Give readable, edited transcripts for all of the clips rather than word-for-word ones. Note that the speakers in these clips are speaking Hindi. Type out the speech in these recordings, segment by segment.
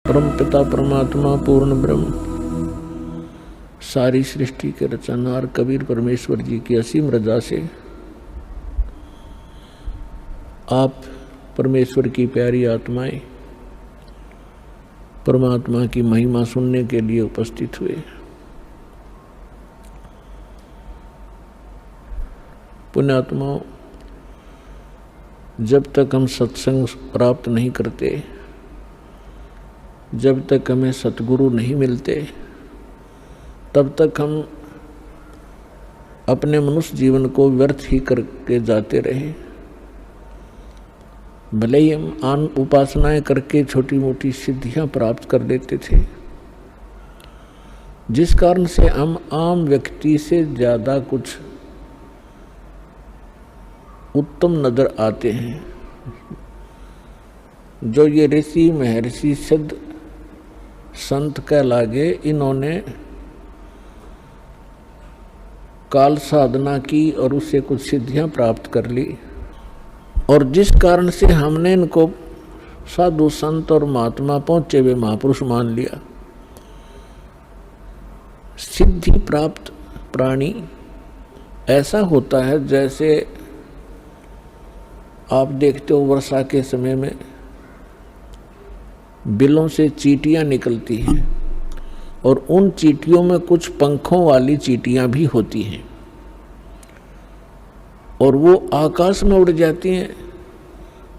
परम पिता परमात्मा पूर्ण ब्रह्म सारी सृष्टि के रचनहार कबीर परमेश्वर जी की असीम रजा से आप परमेश्वर की प्यारी आत्माएं परमात्मा की महिमा सुनने के लिए उपस्थित हुए। पुण्यात्माओं, जब तक हम सत्संग प्राप्त नहीं करते, जब तक हमें सतगुरु नहीं मिलते, तब तक हम अपने मनुष्य जीवन को व्यर्थ ही करके जाते रहे। भले ही हम आन उपासनाएं करके छोटी मोटी सिद्धियां प्राप्त कर लेते थे, जिस कारण से हम आम व्यक्ति से ज़्यादा कुछ उत्तम नजर आते हैं। जो ये ऋषि महर्षि सिद्ध संत कहलागे, इन्होंने काल साधना की और उससे कुछ सिद्धियां प्राप्त कर ली, और जिस कारण से हमने इनको साधु संत और महात्मा पहुंचे हुए महापुरुष मान लिया। सिद्धि प्राप्त प्राणी ऐसा होता है जैसे आप देखते हो वर्षा के समय में बिलों से चींटियां निकलती हैं, और उन चींटियों में कुछ पंखों वाली चींटियां भी होती हैं, और वो आकाश में उड़ जाती हैं।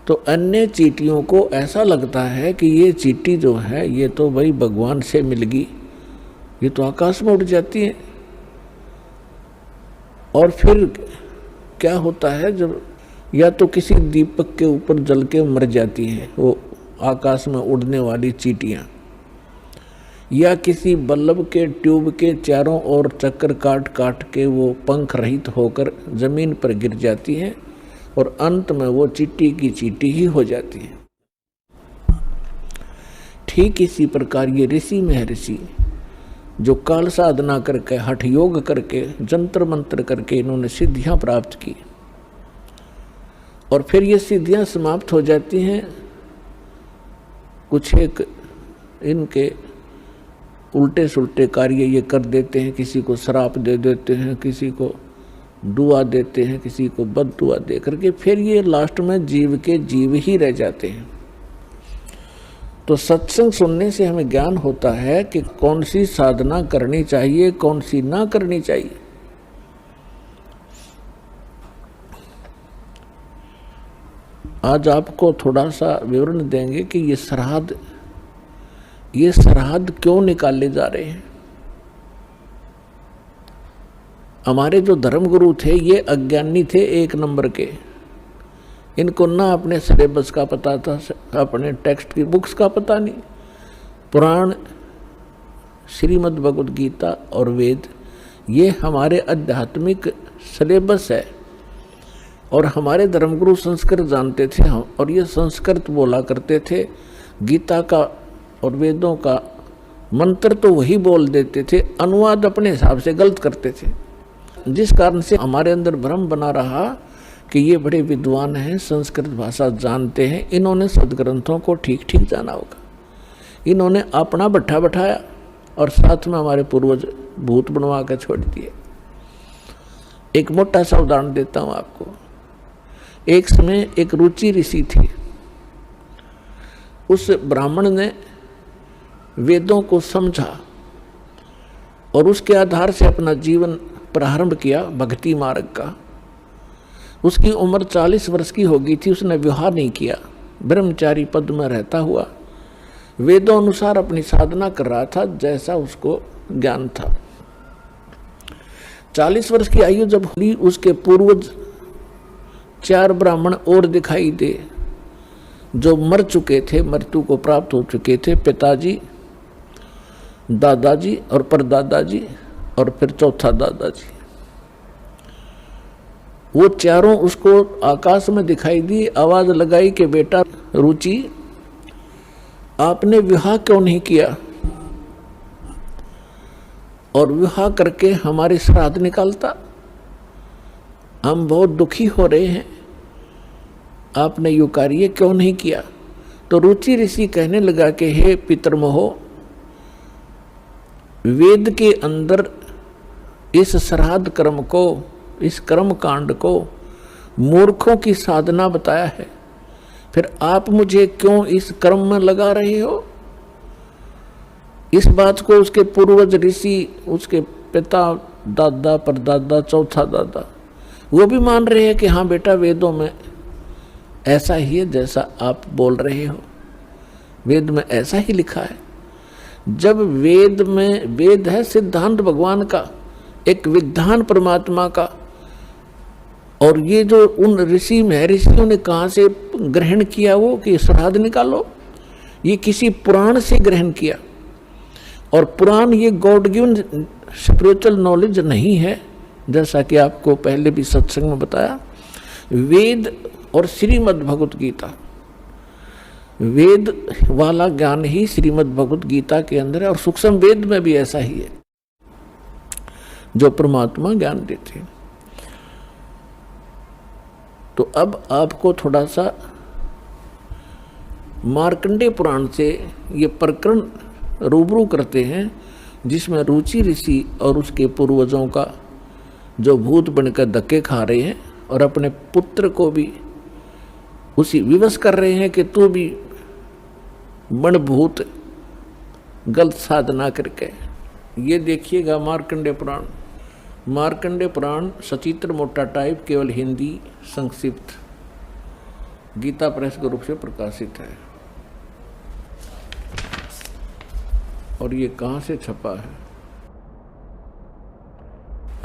तो अन्य चींटियों को ऐसा लगता है कि ये चींटी जो है ये तो भाई भगवान से मिल गई, ये तो आकाश में उड़ जाती है। और फिर क्या होता है, जब या तो किसी दीपक के ऊपर जल के मर जाती हैं वो आकाश में उड़ने वाली चींटियां, या किसी बल्ब के ट्यूब के चारों ओर चक्कर काट काट के वो पंख रहित होकर जमीन पर गिर जाती हैं, और अंत में वो चींटी की चींटी ही हो जाती है। ठीक इसी प्रकार ये ऋषि महर्षि जो काल साधना करके, हठ योग करके, जंतर मंत्र करके इन्होंने सिद्धियां प्राप्त की, और फिर ये सिद्धियां समाप्त हो जाती हैं। कुछ एक इनके उल्टे सुल्टे कार्य ये कर देते हैं, किसी को श्राप दे देते हैं, किसी को दुआ देते हैं, किसी को बद दुआ दे करके फिर ये लास्ट में जीव के जीव ही रह जाते हैं। तो सत्संग सुनने से हमें ज्ञान होता है कि कौन सी साधना करनी चाहिए, कौन सी ना करनी चाहिए। आज आपको थोड़ा सा विवरण देंगे कि ये श्राद्ध क्यों निकाले जा रहे हैं। हमारे जो धर्मगुरु थे ये अज्ञानी थे एक नंबर के। इनको ना अपने सिलेबस का पता था, अपने टेक्स्ट की बुक्स का पता नहीं। पुराण, श्रीमद् भगवद गीता और वेद ये हमारे आध्यात्मिक सिलेबस है, और हमारे धर्मगुरु संस्कृत जानते थे, और ये संस्कृत बोला करते थे। गीता का और वेदों का मंत्र तो वही बोल देते थे, अनुवाद अपने हिसाब से गलत करते थे, जिस कारण से हमारे अंदर भ्रम बना रहा कि ये बड़े विद्वान हैं, संस्कृत भाषा जानते हैं, इन्होंने सदग्रंथों को ठीक ठीक जाना होगा। इन्होंने अपना भट्ठा बैठाया और साथ में हमारे पूर्वज भूत बनवा कर छोड़ दिए। एक मोटा सा उदाहरण देता हूँ आपको। एक समय एक रुचि ऋषि थी। उस ब्राह्मण ने वेदों को समझा और उसके आधार से अपना जीवन प्रारंभ किया भक्ति मार्ग का। उसकी उम्र 40 वर्ष की हो गई थी, उसने विवाह नहीं किया, ब्रह्मचारी पद में रहता हुआ वेदों अनुसार अपनी साधना कर रहा था जैसा उसको ज्ञान था। 40 वर्ष की आयु जब हुई, उसके पूर्वज 4 ब्राह्मण और दिखाई दे जो मर चुके थे, मृत्यु को प्राप्त हो चुके थे। पिताजी, दादाजी और परदादाजी, और फिर चौथा दादाजी। वो चारों उसको आकाश में दिखाई दी। आवाज लगाई कि बेटा रुचि, आपने विवाह क्यों नहीं किया और विवाह करके हमारे श्राद्ध निकालता? हम बहुत दुखी हो रहे हैं, आपने यो कार्य क्यों नहीं किया? तो रुचि ऋषि कहने लगा कि हे पितरमोहो, वेद के अंदर इस श्राद्ध कर्म को, इस कर्म कांड को मूर्खों की साधना बताया है, फिर आप मुझे क्यों इस कर्म में लगा रहे हो? इस बात को उसके पूर्वज ऋषि, उसके पिता, दादा, परदादा, चौथा दादा, वो भी मान रहे हैं कि हाँ बेटा, वेदों में ऐसा ही है जैसा आप बोल रहे हो, वेद में ऐसा ही लिखा है। जब वेद में, वेद है सिद्धांत भगवान का, एक विधान परमात्मा का, और ये जो उन ऋषि महर्षियों ने कहाँ से ग्रहण किया वो कि श्राद्ध निकालो, ये किसी पुराण से ग्रहण किया। और पुराण ये गॉड गिवन स्पिरिचुअल नॉलेज नहीं है, जैसा कि आपको पहले भी सत्संग में बताया। वेद और श्रीमद् भगवत गीता, वेद वाला ज्ञान ही श्रीमद् भगवत गीता के अंदर है, और सूक्ष्म वेद में भी ऐसा ही है जो परमात्मा ज्ञान देते हैं। तो अब आपको थोड़ा सा मार्कंडेय पुराण से ये प्रकरण रूबरू करते हैं, जिसमें रुचि ऋषि और उसके पूर्वजों का जो भूत बनकर धक्के खा रहे हैं और अपने पुत्र को भी उसी विवश कर रहे हैं कि तू भी बन भूत, गलत साधना करके। ये देखिएगा मार्कंडेय पुराण। मार्कंडेय पुराण सचित्र मोटा टाइप, केवल हिंदी संक्षिप्त, गीता प्रेस के रूप से प्रकाशित है। और ये कहाँ से छपा है?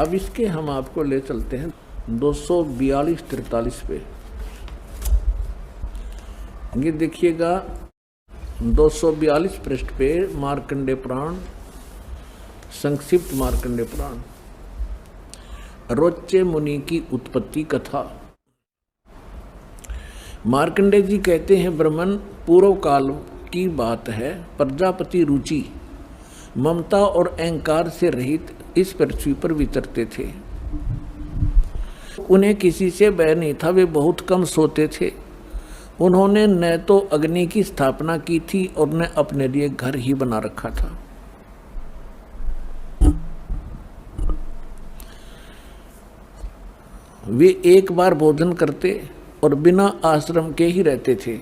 अब इसके हम आपको ले चलते हैं 242-43 पे। ये देखिएगा 242 पृष्ठ पे मार्कंडेय पुराण, संक्षिप्त मार्कंडेय पुराण, रोच्चे मुनि की उत्पत्ति कथा। मार्कंडेय जी कहते हैं, ब्रह्मन पूर्व काल की बात है, प्रजापति रुचि ममता और अहंकार से रहित इस पृथ्वी पर विचरते थे। उन्हें किसी से भय नहीं था, वे बहुत कम सोते थे। उन्होंने न तो अग्नि की स्थापना की थी और न अपने लिए घर ही बना रखा था। वे एक बार भोजन करते और बिना आश्रम के ही रहते थे।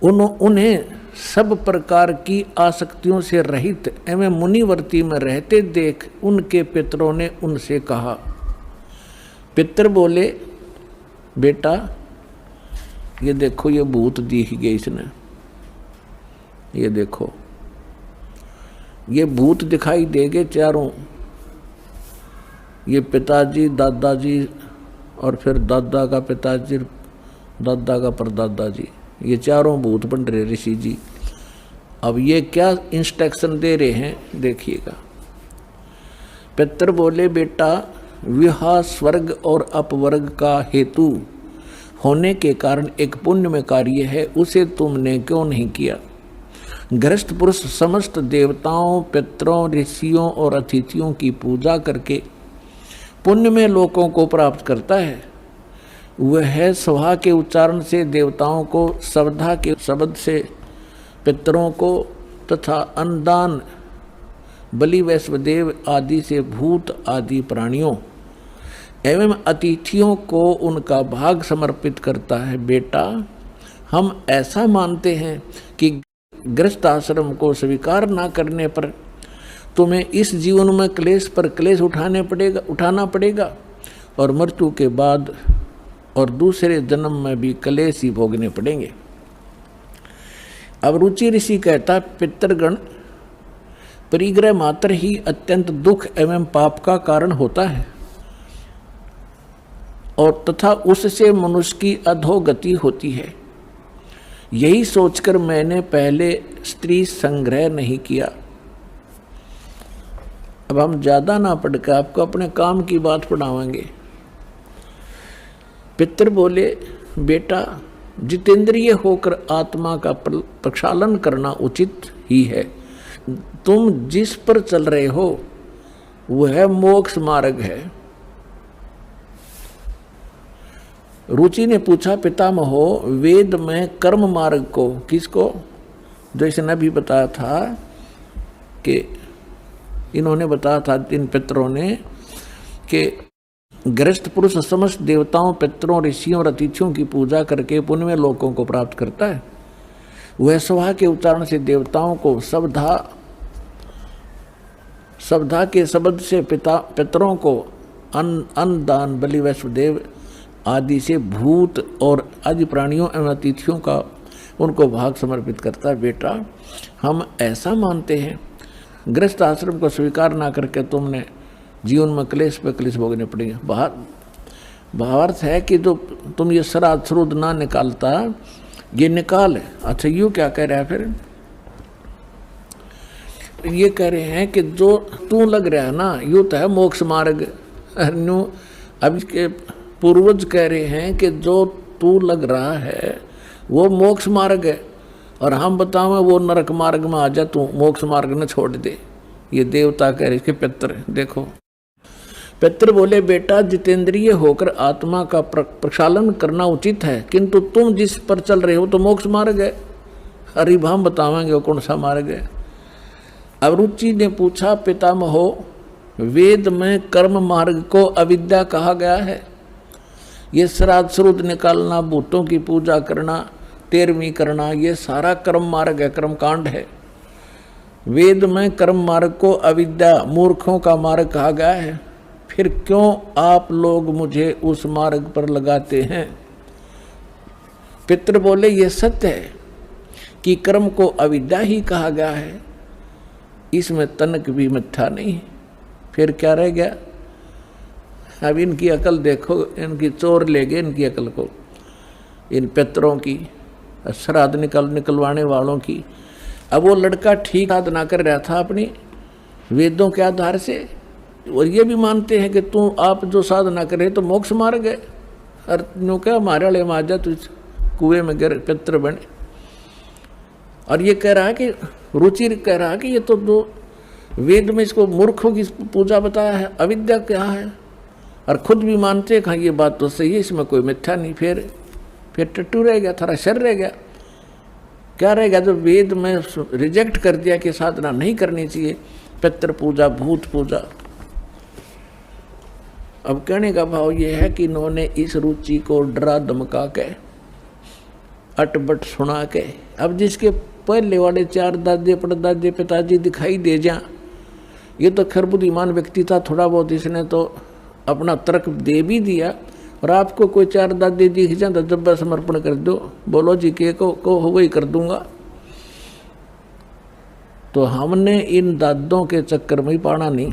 उन्हें सब प्रकार की आसक्तियों से रहित एवं मुनिवर्ती में रहते देख उनके पितरों ने उनसे कहा। पितर बोले, बेटा ये देखो, ये भूत दिख गए इसने, ये देखो ये भूत दिखाई देंगे चारों, ये पिताजी, दादाजी और फिर दादा का पिताजी, दादा का परदादा जी, ये चारों भूत बन रहे ऋषि जी। अब ये क्या इंस्ट्रक्शन दे रहे हैं देखिएगा। पितर बोले, बेटा विवाह स्वर्ग और अपवर्ग का हेतु होने के कारण एक पुण्य में कार्य है, उसे तुमने क्यों नहीं किया? गृहस्थ पुरुष समस्त देवताओं, पितरों, ऋषियों और अतिथियों की पूजा करके पुण्य में लोकों को प्राप्त करता है। वह स्वाहा के उच्चारण से देवताओं को, श्रद्धा के शब्द से पितरों को तथा अन्नदान बलि वैश्वदेव आदि से भूत आदि प्राणियों एवं अतिथियों को उनका भाग समर्पित करता है। बेटा हम ऐसा मानते हैं कि गृहस्थ आश्रम को स्वीकार न करने पर तुम्हें इस जीवन में क्लेश पर क्लेश उठाना पड़ेगा और मृत्यु के बाद और दूसरे जन्म में भी क्लेश ही भोगने पड़ेंगे। अब रुचि ऋषि कहता, पितृगण परिग्रह मात्र ही अत्यंत दुख एवं पाप का कारण होता है और तथा उससे मनुष्य की अधोगति होती है। यही सोचकर मैंने पहले स्त्री संग्रह नहीं किया। अब हम ज्यादा ना पढ़कर आपको अपने काम की बात पढ़ावांगे। पितर बोले, बेटा जितेंद्रिय होकर आत्मा का प्रक्षालन करना उचित ही है। तुम जिस पर चल रहे हो वह मोक्ष मार्ग है। रुचि ने पूछा पितामहो वेद में कर्म मार्ग को, किसको, जैसे ने भी बताया था कि इन्होंने बताया था इन पितरों ने कि गृहस्थ पुरुष समस्त देवताओं, पितरों, ऋषियों और अतिथियों की पूजा करके पुण्य लोकों को प्राप्त करता है। वह स्वाहा के उच्चारण से देवताओं को सवधा के शब्द से पितरों को अन्न दान, बलि, वैश्वदेव आदि से भूत और आदि प्राणियों एवं अतिथियों का उनको भाग समर्पित करता है। बेटा हम ऐसा मानते हैं, गृहस्थ आश्रम को स्वीकार ना करके तुमने जीवन में क्लेश पे क्लेश भोगने पड़ेंगे। भावार्थ है कि जो तुम ये श्राद्ध श्रुद्ध ना निकालता, ये निकाल है। अच्छा यूँ क्या कह रहा है फिर, ये कह रहे हैं कि जो तू लग रहा है ना, यूँ तो है मोक्ष मार्ग। अब इसके पूर्वज कह रहे हैं कि जो तू लग रहा है वो मोक्ष मार्ग है, और हम बताओ वो नरक मार्ग में आ जा, तू मोक्ष मार्ग न छोड़ दे। ये देवता कह रहे कि पितर, देखो पितर बोले बेटा जितेंद्रिय होकर आत्मा का प्रक्षालन करना उचित है, किंतु तुम जिस पर चल रहे हो तो मोक्ष मार्ग है। अरे हम बतावेंगे वो कौन सा मार्ग है। अब रुचि ने पूछा पितामहो वेद में कर्म मार्ग को अविद्या कहा गया है। ये श्राद्ध श्रुद्ध निकालना, भूतों की पूजा करना, तेरहवीं करना, ये सारा कर्म मार्ग है, कर्म कांड है। वेद में कर्म मार्ग को अविद्या, मूर्खों का मार्ग कहा गया है। फिर क्यों आप लोग मुझे उस मार्ग पर लगाते हैं। पितर बोले ये सत्य है कि कर्म को अविद्या ही कहा गया है, इसमें तनक भी मिथ्या नहीं। फिर क्या रह गया। अब इनकी अकल देखो, इनकी चोर ले गए इनकी अकल को, इन पितरों की, श्राद्ध निकलवाने वालों की। अब वो लड़का ठीक साधना कर रहा था अपनी वेदों के आधार से, और ये भी मानते हैं कि तू आप जो साधना करे तो मोक्ष मार्ग है। और यूँ क्या हमारे वाले में आ जा, तू कुएं में गिर पितर बने। और ये कह रहा है कि रुचि कह रहा है कि ये तो दो वेद में इसको मूर्खों की पूजा बताया है, अविद्या क्या है। और खुद भी मानते हैं हाँ ये बात तो सही है, इसमें कोई मिथ्या नहीं। फिर टट्टू रह गया, थोड़ा शर रह गया। क्या रह गया, जब वेद में रिजेक्ट कर दिया कि साधना नहीं करनी चाहिए, पितृ पूजा, भूत पूजा। अब कहने का भाव ये है कि इन्होंने इस रुचि को डरा धमका के, अटबट सुना के, अब जिसके पहले वाले 4 दादे परदादे पिताजी दिखाई दे जा, ये तो खैर बुद्धिमान व्यक्ति था, थोड़ा बहुत इसने तो अपना तर्क दे भी दिया। और आपको कोई 4 दादे दिख जाए तो जब समर्पण कर दो, बोलो जी के को वही कर दूंगा। तो हमने इन दादों के चक्कर में ही पड़ा नहीं।